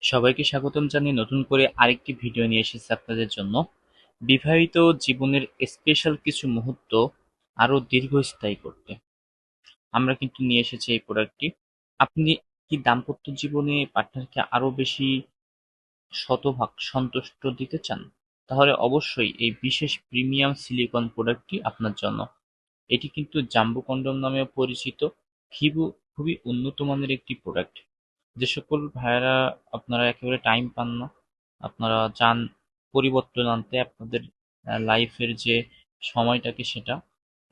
সবাইকে স্বাগতম জানিয়ে নতুন করে আরেকটি ভিডিও নিয়ে এসেছি আপনাদের জন্য। বিবাহিত জীবনের স্পেশাল কিছু মুহূর্ত আরো দীর্ঘস্থায়ী করতে আমরা কিন্তু নিয়ে এসেছি এই প্রোডাক্টটি। আপনি কি দাম্পত্য জীবনে পার্টনারকে আরো বেশি শতভাগ সন্তুষ্ট দিতে চান? তাহলে অবশ্যই এই বিশেষ প্রিমিয়াম সিলিকন প্রোডাক্টটি আপনার জন্য। এটি কিন্তু জাম্বো কন্ডম নামেও পরিচিত। খুবই খুবই উন্নত মানের একটি প্রোডাক্ট। যে সকল ভাইয়েরা আপনারা একেবারে টাইম পান না, আপনারা চান পরিবর্তন আনতে আপনাদের লাইফের যে সময়টাকে, সেটা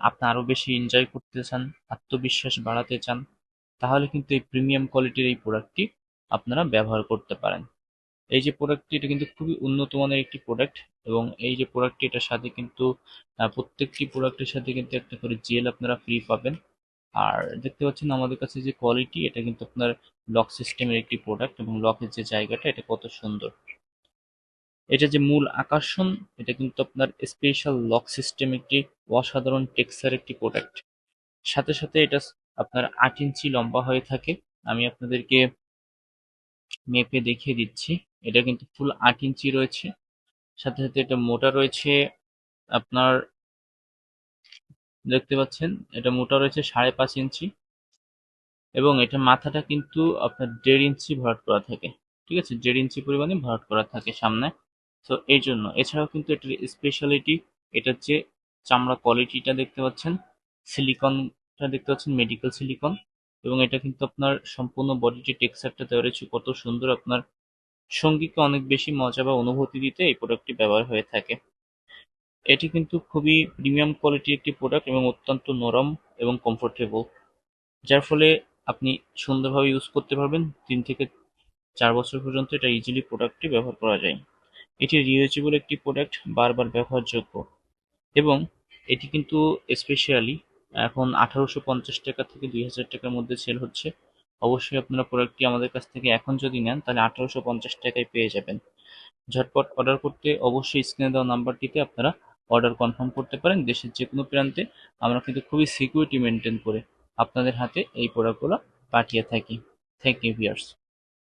আপনি আরো বেশি এনজয় করতে চান, আত্মবিশ্বাস বাড়াতে চান, তাহলে কিন্তু এই প্রিমিয়াম কোয়ালিটির এই প্রোডাক্টটি আপনারা ব্যবহার করতে পারেন। এই যে প্রোডাক্টটি, এটা কিন্তু খুবই উন্নত মানের একটি প্রোডাক্ট। এবং এই যে প্রোডাক্টটি, এটার সাথে কিন্তু প্রত্যেকটি প্রোডাক্টের সাথে কিন্তু একটা করে জেল আপনারা ফ্রি পাবেন। আর দেখতে পাচ্ছেন আমাদের কাছে যে কোয়ালিটি, এটা কিন্তু আপনার লক সিস্টেমের একটি প্রোডাক্ট, এবং লকের যে জায়গাটা এটা কত সুন্দর। এটা যে মূল আকর্ষণ, এটা কিন্তু আপনার স্পেশাল লক সিস্টেম, একটি অসাধারণ টেক্সচার একটি প্রোডাক্ট। সাথে সাথে এটা আপনার 8 ইঞ্চি লম্বা হয়ে থাকে। আমি আপনাদেরকে মেপে দেখিয়ে দিচ্ছি। এটা কিন্তু ফুল 8 ইঞ্চি রয়েছে। সাথে সাথে এটা মোটা রয়েছে আপনার, দেখতে পাচ্ছেন এটা মোটা রয়েছে 5.5 ইঞ্চি। এবং এটা মাথাটা কিন্তু আপনার 1.5 ইঞ্চি ভরাট করা থাকে। ঠিক আছে, 1.5 ইঞ্চি পরিমাণে ভরাট করা থাকে সামনে। তো এই জন্য, এছাড়াও কিন্তু এটার স্পেশালিটি, এটার যে চামড়া কোয়ালিটিটা দেখতে পাচ্ছেন, সিলিকনটা দেখতে পাচ্ছেন, মেডিকেল সিলিকন। এবং এটা কিন্তু আপনার সম্পূর্ণ বডিটি টেক্সচারটা তৈরি হচ্ছে কত সুন্দর। আপনার সঙ্গীকে অনেক বেশি মজা বা অনুভূতি দিতে এই প্রোডাক্টটি ব্যবহার হয়ে থাকে। এটি কিন্তু খুবই প্রিমিয়াম কোয়ালিটির একটি প্রোডাক্ট এবং অত্যন্ত নরম এবং কমফোর্টেবল, যার ফলে আপনি সুন্দরভাবে ইউজ করতে পারবেন। 3 থেকে 4 বছর পর্যন্ত এটা ইজিলি প্রোডাক্টটি ব্যবহার করা যায়। এটি রিউজেবল একটি প্রোডাক্ট, বারবার ব্যবহারযোগ্য। এবং এটি কিন্তু স্পেশালি এখন 1850 টাকা থেকে 2000 টাকার মধ্যে সেল হচ্ছে। অবশ্যই আপনারা প্রোডাক্টটি আমাদের কাছ থেকে এখন যদি নেন, তাহলে 1850 টাকায় পেয়ে যাবেন। ঝটপট অর্ডার করতে অবশ্যই স্ক্রিনে দেওয়া নাম্বারটিতে আপনারা অর্ডার কনফার্ম করতে পারেন। দেশের যে কোনো প্রান্তে আমরা কিন্তু খুবই সিকিউরিটি মেনটেন করে আপনাদের হাতে এই প্রোডাক্টগুলো পাঠিয়ে থাকি। Thank you viewers.